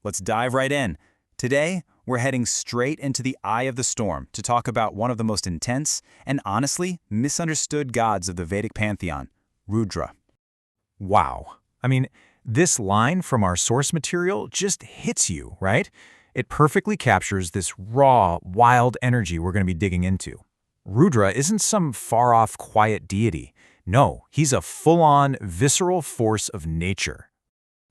let's dive right in. Today, we're heading straight into the eye of the storm to talk about one of the most intense and honestly misunderstood gods of the Vedic pantheon, Rudra. Wow. I mean, this line from our source material just hits you, right? It perfectly captures this raw, wild energy we're going to be digging into. Rudra isn't some far-off, quiet deity. No, he's a full-on, visceral force of nature.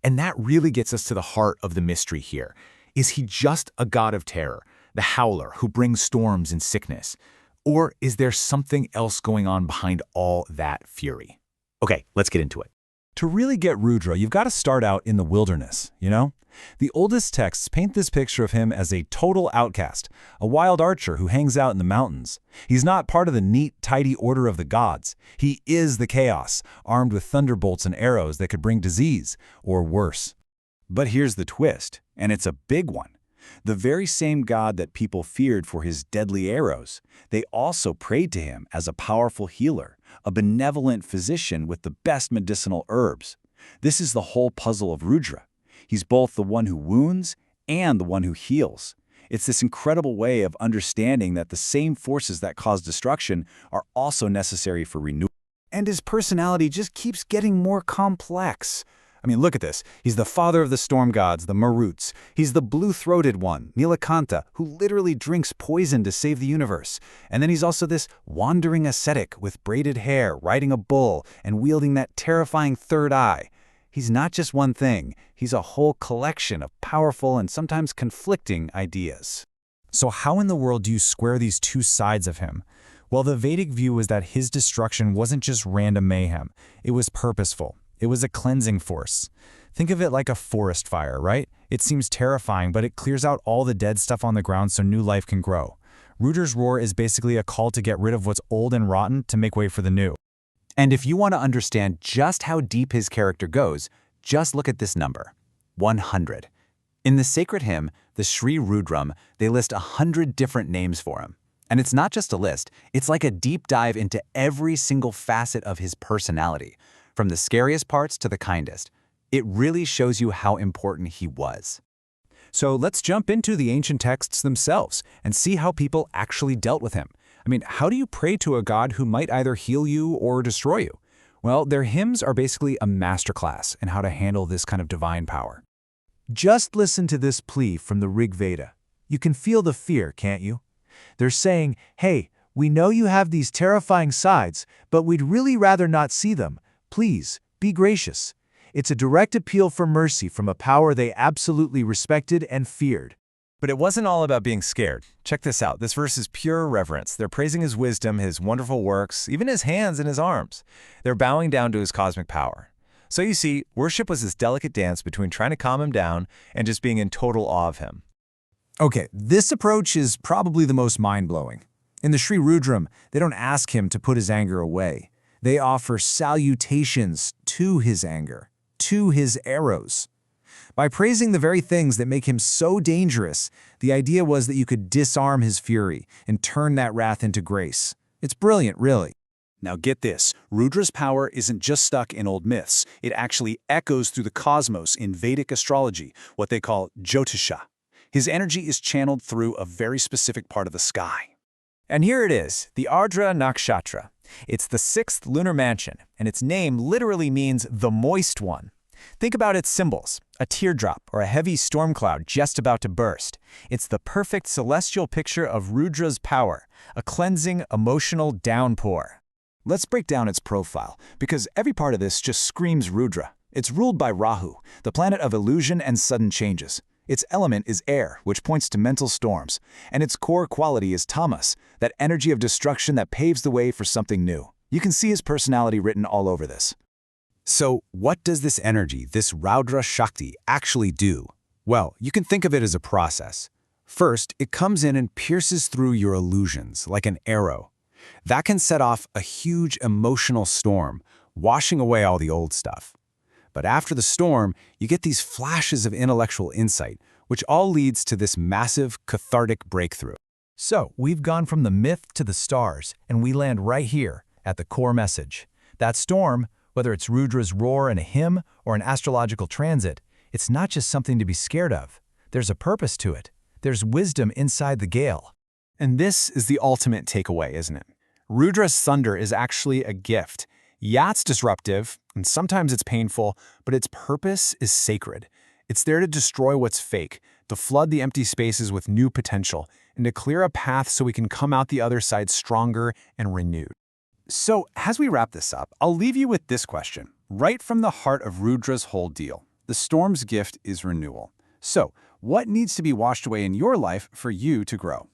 And that really gets us to the heart of the mystery here. Is he just a god of terror, the howler who brings storms and sickness? Or is there something else going on behind all that fury? Okay, let's get into it. To really get Rudra, you've got to start out in the wilderness, you know? The oldest texts paint this picture of him as a total outcast, a wild archer who hangs out in the mountains. He's not part of the neat, tidy order of the gods. He is the chaos, armed with thunderbolts and arrows that could bring disease, or worse. But here's the twist, and it's a big one. The very same god that people feared for his deadly arrows, they also prayed to him as a powerful healer, a benevolent physician with the best medicinal herbs. This is the whole puzzle of Rudra. He's both the one who wounds and the one who heals. It's this incredible way of understanding that the same forces that cause destruction are also necessary for renewal. And his personality just keeps getting more complex. I mean, look at this. He's the father of the storm gods, the Maruts. He's the blue-throated one, Nilakanta, who literally drinks poison to save the universe. And then he's also this wandering ascetic with braided hair, riding a bull, and wielding that terrifying third eye. He's not just one thing. He's a whole collection of powerful and sometimes conflicting ideas. So how in the world do you square these two sides of him? Well, the Vedic view was that his destruction wasn't just random mayhem. It was purposeful. It was a cleansing force. Think of it like a forest fire, right? It seems terrifying, but it clears out all the dead stuff on the ground so new life can grow. Rudra's roar is basically a call to get rid of what's old and rotten to make way for the new. And if you want to understand just how deep his character goes, just look at this number, 100. In the sacred hymn, the Sri Rudram, they list 100 different names for him. And it's not just a list, it's like a deep dive into every single facet of his personality, from the scariest parts to the kindest. It really shows you how important he was. So let's jump into the ancient texts themselves and see how people actually dealt with him. I mean, how do you pray to a god who might either heal you or destroy you? Well, their hymns are basically a masterclass in how to handle this kind of divine power. Just listen to this plea from the Rig Veda. You can feel the fear, can't you? They're saying, hey, we know you have these terrifying sides, but we'd really rather not see them. Please, be gracious. It's a direct appeal for mercy from a power they absolutely respected and feared. But it wasn't all about being scared. Check this out. This verse is pure reverence. They're praising his wisdom, his wonderful works, even his hands and his arms. They're bowing down to his cosmic power. So you see, worship was this delicate dance between trying to calm him down and just being in total awe of him. Okay, this approach is probably the most mind-blowing. In the Sri Rudram, they don't ask him to put his anger away. They offer salutations to his anger, to his arrows. By praising the very things that make him so dangerous, the idea was that you could disarm his fury and turn that wrath into grace. It's brilliant, really. Now get this, Rudra's power isn't just stuck in old myths. It actually echoes through the cosmos in Vedic astrology, what they call Jyotisha. His energy is channeled through a very specific part of the sky. And here it is, the Ardra Nakshatra. It's the 6th lunar mansion, and its name literally means the moist one. Think about its symbols, a teardrop or a heavy storm cloud just about to burst. It's the perfect celestial picture of Rudra's power, a cleansing, emotional downpour. Let's break down its profile, because every part of this just screams Rudra. It's ruled by Rahu, the planet of illusion and sudden changes. Its element is air, which points to mental storms, and its core quality is tamas, that energy of destruction that paves the way for something new. You can see his personality written all over this. So, what does this energy, this Rudra Shakti, actually do? Well, you can think of it as a process. First, it comes in and pierces through your illusions like an arrow. That can set off a huge emotional storm, washing away all the old stuff. But after the storm, you get these flashes of intellectual insight, which all leads to this massive, cathartic breakthrough. So, we've gone from the myth to the stars, and we land right here at the core message. That storm, whether it's Rudra's roar in a hymn or an astrological transit, it's not just something to be scared of. There's a purpose to it. There's wisdom inside the gale. And this is the ultimate takeaway, isn't it? Rudra's thunder is actually a gift. Yeah, it's disruptive, and sometimes it's painful, but its purpose is sacred. It's there to destroy what's fake, to flood the empty spaces with new potential, and to clear a path so we can come out the other side stronger and renewed. So, as we wrap this up, I'll leave you with this question. Right from the heart of Rudra's whole deal, the storm's gift is renewal. So, what needs to be washed away in your life for you to grow?